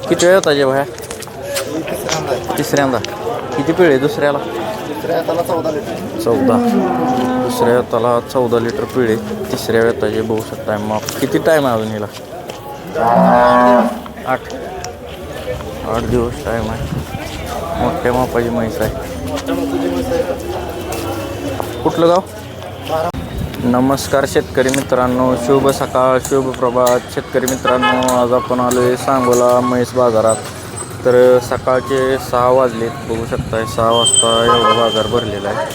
किती वेळ होता जे बाहेर? तिसऱ्यांदा. किती पिळे दुसऱ्याला? दुसऱ्या हाताला 14 लिटर. 14. दुसऱ्या हाताला 14 लिटर पिळे. तिसऱ्या वेताचे बघू शकता. मग किती टाईम आहे अजून हिला? 8 दिवस टाईम आहे. मोठ्या मापाची म्हैस आहे. कुठलं गाव? नमस्कार शेतकरी मित्रांनो, शुभ सकाळ, शुभ प्रभात. शेतकरी मित्रांनो, आज आपण आलो आहे सांगोला म्हैस बाजारात. तर सकाळचे 6 वाजलेत. बघू शकताय 6 वाजता एवढा बाजार भरलेला आहे.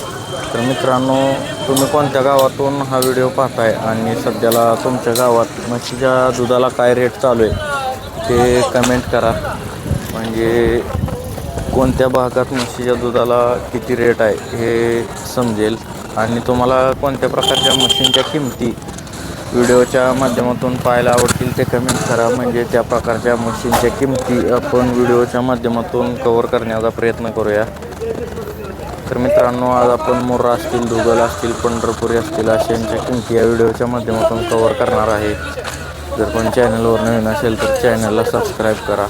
तर मित्रांनो, तुम्ही कोणत्या गावातून हा व्हिडिओ पाहताय आणि सध्याला तुमच्या गावात म्हशीच्या दुधाला काय रेट चालू आहे ते कमेंट करा. म्हणजे कोणत्या भागात म्हशीच्या दुधाला किती रेट आहे हे समजेल. आणि तुम्हाला कोणत्या प्रकारच्या मशीनच्या किमती व्हिडिओच्या माध्यमातून पाहायला आवडतील ते कमेंट करा. म्हणजे त्या प्रकारच्या मशीनच्या किमती आपण व्हिडिओच्या माध्यमातून कव्हर करण्याचा प्रयत्न करूया. तर मित्रांनो, आज आपण मुर्रा असतील, दुगल असतील, पंढरपुरी असतील अशांच्या किमती या व्हिडिओच्या माध्यमातून कव्हर करणार आहे. जर कोण चॅनलवर नवीन असेल तर चॅनलला सबस्क्राईब करा.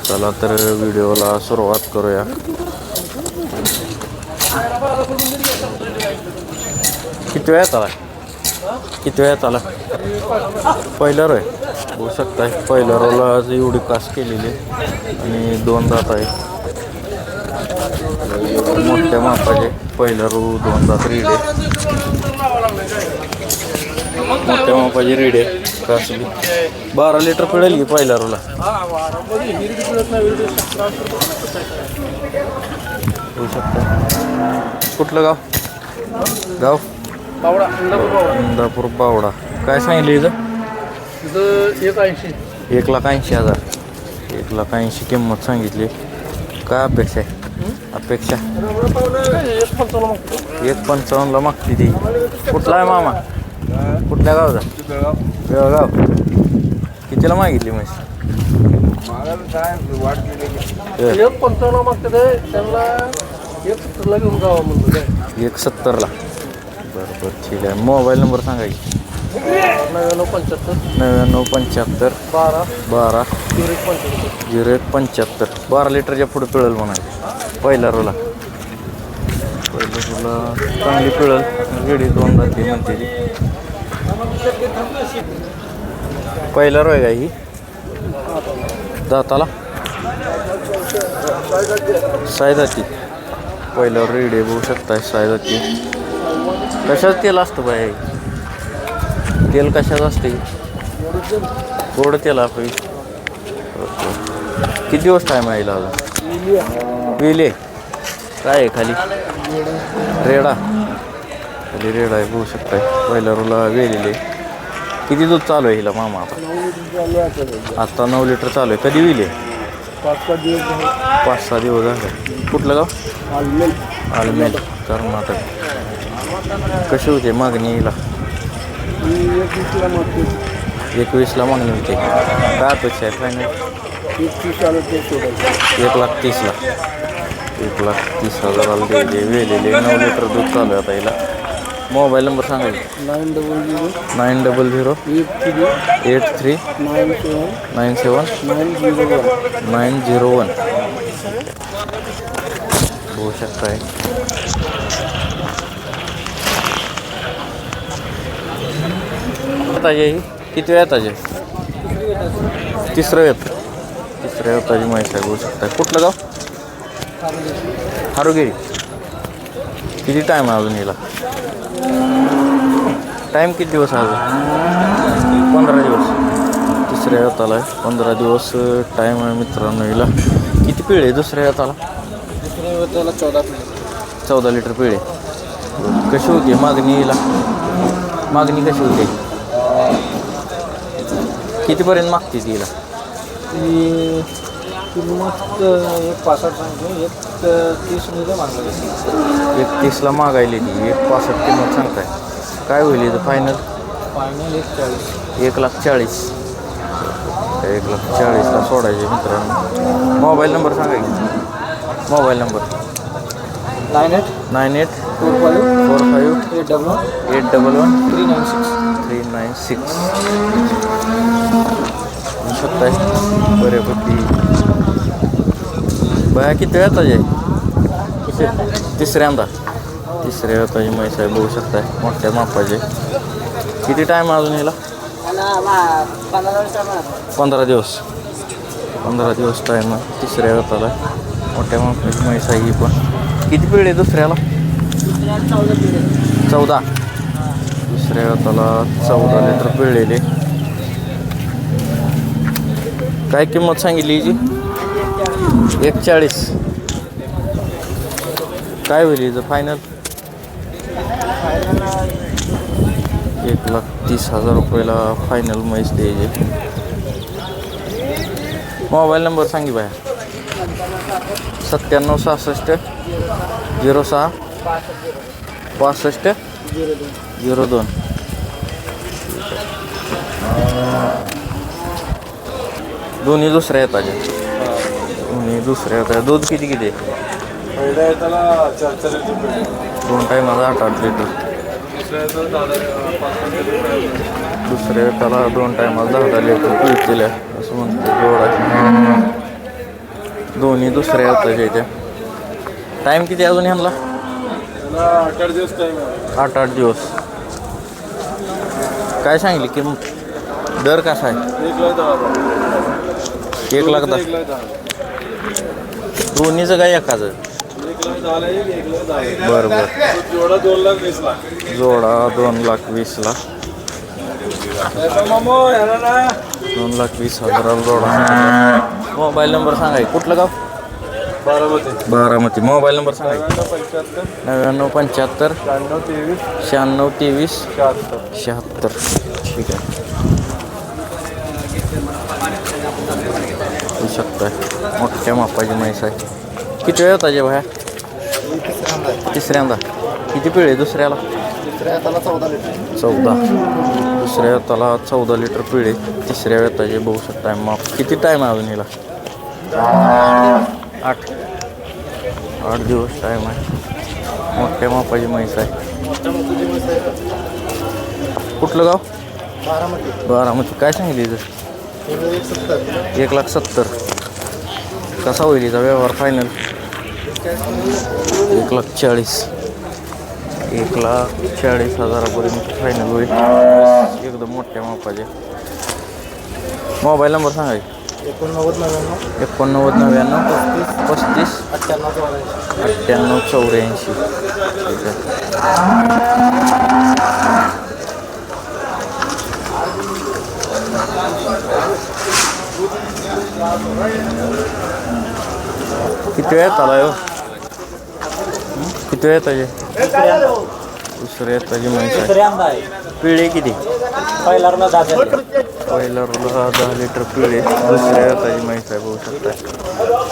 चला तर व्हिडिओला सुरुवात करूया. किती वेळात आला? किती वेळात आला? पहिला रोय होऊ शकता. पहिल्या रोला आज एवढी कास केलेली आणि 2 दात आहे. मोठ्या मापाचे पहिला रो 2 दात रेडे. मोठ्या मापाची रेडे कास बी 12 लिटर पिळेल की पहिल्या रोला. होऊ शकता. कुठलं गाव? गाव बावडा, इंदापूर बावडा. काय सांगितलं इथं? 180. 1,80,000. 1,80,000 किंमत सांगितली. काय अपेक्षा आहे? अपेक्षा 1,55,000ला मागते ती. कुठला आहे मामा? कुठल्या गावचा? बेळगाव. कितीला मागितली म्हैस? 1,55 मागते त्यांना. 1,70ला घेऊन जावं म्हणलं. 1,70ला. बरं ठीक आहे. मोबाईल नंबर सांगा की. 9975 9975 12 0175. 12 लिटरच्या पुढे पिळल म्हणाले. पहिला रोला चांगली पिळल. गेडी 2 दाती म्हणते ती. पहिला रोय काय ही? दाताला सायदाती. पहिला रेडे बघू शकताय सायदाती. कशाचं तेल असतं बाय? तेल कशाचं असते? गोड तेल आपली. किती दिवस टाईम आहे हिला अजून? विले काय आहे खाली? रेडा. खाली रेडा आहे बघू शकताय. पहिल्या रोला वेलेले. किती दूध चालू आहे हिला मामा आता? आता 9 लिटर चालू आहे. कधी विले? 5-6 दिवस झाले. कुठलं गाव? आलमेल कर्नाटक. कशी होते मागणी हिला? 21ला मागणी होते. काय अपेक्षा आहे फायनल? 1,30,000ला. 1,30,000ला द्यायचे. वेलेले 9 लिटर दूध चालू आहे आता हिला. मोबाईल नंबर सांगायचा? 900 83 97 901. होऊ शकताय. ताजे किती वेळ ताजे? तिसरं येत. तिसऱ्या ताजी म्हैस आहे बघू शकताय. कुठलं गाव? हारुगिरी. किती टाईम आहे अजून हिला? टाईम किती दिवस आहे अजून? 15 दिवस. तिसऱ्या हाताला आहे. 15 दिवस टाईम आहे मित्रांनो हिला. किती पिळे आहे दुसऱ्या हाताला? 14 लिटर पिळे. कशी होती मागणी हिला? मागणी कशी होती? कितीपर्यंत मागते तिला? किंमत 1,65 सांगतो. 1,30 मागणार. 1,30ला मागायली ती. 1,65 किंमत सांगताय. काय होईल इथं फायनल? 1,40,000. 1,40,000ला सोडायचे मित्रांनो. मोबाईल नंबर सांगा की. Mobile number 98 45 811 396. शकताय बऱ्यापैकी. बाया किती वेळात आहे? तिसऱ्या वेताची म्हैस आहे बघू शकताय, मोठ्या मापाचे. किती टाईम अजून याला? 15 दिवस टाईम आहे. तिसऱ्या वेताला मोठ्या मापाची म्हैस आहे ही पण. किती पिढी दुसऱ्याला? 14. दुसऱ्या वेताला 14 लिटर पिळलेले. काय किंमत सांगितली हिची? 140. काय होईल हिचं फायनल? 1,30,000 रुपयाला फायनल म्हैस द्यायची. मोबाईल नंबर सांगी बाया. 97 66 06 65 02. दोन्ही दुसऱ्या येतात. दूध किती आहे? पहिल्या येताला 4 लिटर, 2 टायमाला 8 लिटर. दुसऱ्या येताला 2 टायमाला 10 लिटर पिळतील असं म्हणतो जोडा. दोन्ही दुसऱ्या येताच्या इथे. टाईम किती अजून ह्यांना? 8 दिवस टाईम आहे. 8 दिवस. काय सांगितली किंमत? दर कसा आहे? 1,10,000. दोन्हीचं काय एकाचं? 1,10,000. बरं. जोडा 2,20,000. जोडा 2,20,000. 2,20,000 जोडा. मोबाईल नंबर सांगाय. कुठलं गाव? बारामती. मोबाईल नंबर सांगाय. 9975 96 23 76. ठीक आहे. होऊ शकताय मोठ्या मापाची म्हैस आहे. किती वेळ होता जे बाहेर? तिसऱ्यांदा. किती पिळे दुसऱ्याला? 14. दुसऱ्या वेताला 14 लिटर पिळे. तिसऱ्या वेताचे बघू शकताय माप. किती टाईम आहे अजून हिला? 8 दिवस टाईम आहे. मोठ्या मापाची म्हैस आहे. कुठलं गाव? बारामती. काय सांगितली इथं? 1,70,000. कसा होईल हिचा व्यवहार फायनल? 1,40,000. 1,40,000पर्यंत फायनल होईल. एकदम मोठ्या मापाचे. मोबाईल नंबर सांगा. 89 99 35 98 84. ठीक आहे. किती वेळात आला हो? किती वेळात आहे? दुसऱ्या येताची म्हैस आहे. पिळे किती? पहिल्याला 10 लिटर पिळे. दुसऱ्या येताची म्हैस आहे बघू शकता.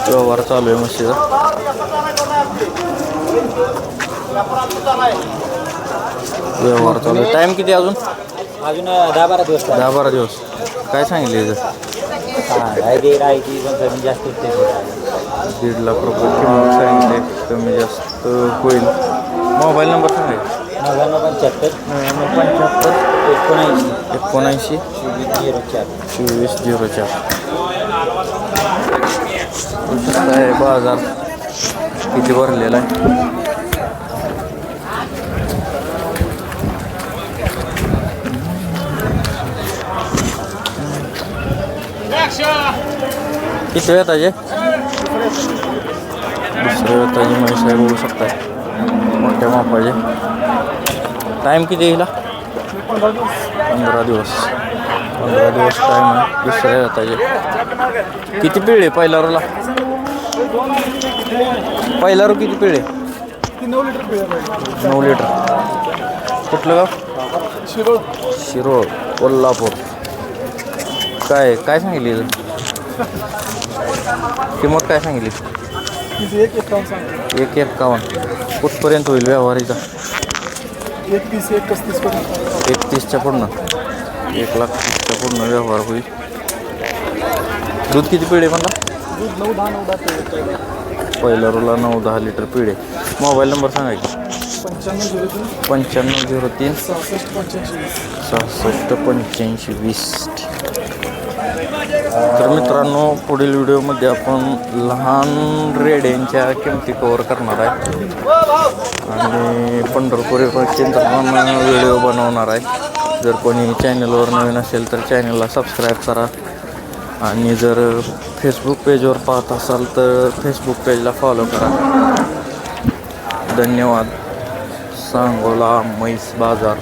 व्यवहार चालू आहे म्हशीचा. व्यवहार चालू आहे. टाईम किती अजून? 10-12 दिवस. 10-12 दिवस. काय सांगितले इथं? जास्त 1.5 लाख रुपये किंमत सांगितले. कमी जास्त होईल. मोबाईल नंबर सांगायचा. 9975 79 2404. आहे बाजार किती भरलेला आहे. किती वेळ ताजे? दुसऱ्या वेताची म्हैस आहे बघू शकताय. मोठ्या मापाचे. टाईम किती येईल? 15 दिवस. 15 दिवस टाईम आहे दुसऱ्या वेताचे. किती पिळे पहिला रोला? पहिला रो किती पिळे? 9 लिटर. कुठलं गाव? शिरोळ कोल्हापूर. काय सांगितली इथं? किंमत काय सांगितली? 1,51. कुठपर्यंत होईल व्यवहारीचा? 31च्या पूर्ण. 1,30,000च्या पूर्ण व्यवहार होईल. दूध किती पिळे म्हणला? पहिल्या रोला 9-10 लिटर पिळे. मोबाईल नंबर सांगायचा. 9503 66 85 20. तर मित्रांनो पुढील व्हिडिओमध्ये आपण लहान रेड्यांच्या किमती कव्हर करणार आहे आणि पंढरपुरी पक्षींचा पण व्हिडिओ बनवणार आहे. जर कोणी चॅनलवर नवीन असेल तर चॅनलला सबस्क्राईब करा आणि जर फेसबुक पेजवर पाहत असाल तर फेसबुक पेजला फॉलो करा. धन्यवाद. सांगोला म्हैस बाजार.